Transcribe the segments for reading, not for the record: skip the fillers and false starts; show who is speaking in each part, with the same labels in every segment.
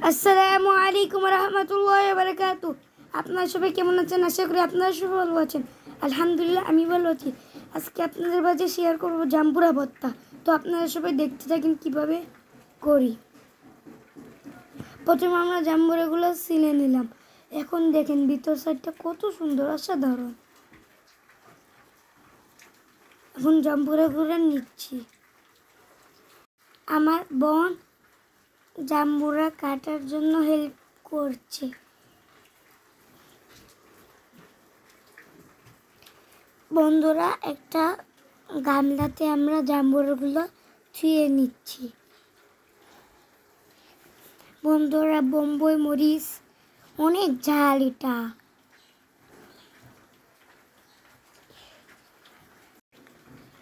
Speaker 1: আসসালামু আলাইকুম রহমতুল্লাহি ওয়া বারাকাতুহু। আপনারা সবাই কেমন আছেন? আশা করি আপনারা সবাই ভালো আছেন। আলহামদুলিল্লাহ আমি ভালো আছি। আজকে আপনাদের মাঝে শেয়ার করব জাম্বুরা ভর্তা। তো আপনারা সবাই দেখতে থাকেন কিভাবে করি। প্রথমে আমরা জাম্বুরাগুলো ছিলে নিলাম। এখন দেখেন ভিতর সাইডটা কত সুন্দর, অসাধারণ। এখন জাম্বুরাগুলো নিচ্ছি। আমার বোন জাম্বুরা কাটার জন্য হেল্প করছে। বন্ধুরা, একটা গামলাতে আমরা জাম্বুরাগুলো ধুয়ে নিচ্ছি। বন্ধুরা, বোম্বাই মরিচ অনেক ঝাল এটা।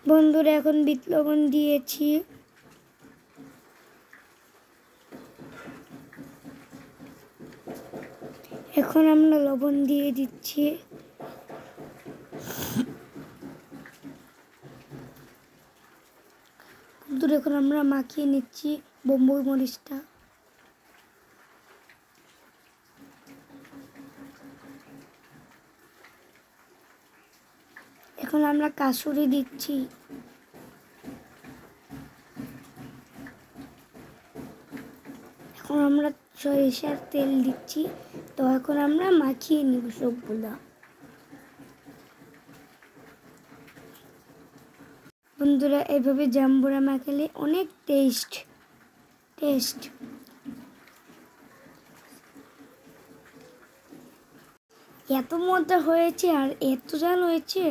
Speaker 1: বন্ধুরা, এখন বিট লবণ দিয়েছি। এখন আমরা লবণ দিয়ে দিচ্ছি। বন্ধুরা, এখন আমরা মাখিয়ে নিচ্ছি বোম্বাই মরিচটা। এখন আমরা কাসুরি দিচ্ছি। এখন আমরা সরিষার তেল দিচ্ছি। তো এখন আমরা মাখিয়ে নিব সবগুলো। বন্ধুরা, এইভাবে জাম্বুরা মাখালে অনেক টেস্ট। এত মজা হয়েছে আর এত ঝাল হয়েছে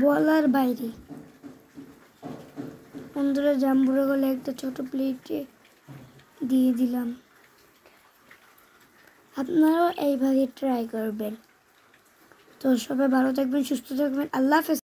Speaker 1: বলার বাইরে। বন্ধুরা, জাম্বুরাগুলো একটা ছোট প্লেটে দিয়ে দিলাম। আপনারাও এইভাবে ট্রাই করবেন। তো সবাই ভালো থাকবেন, সুস্থ থাকবেন। আল্লাহ হাফেজ।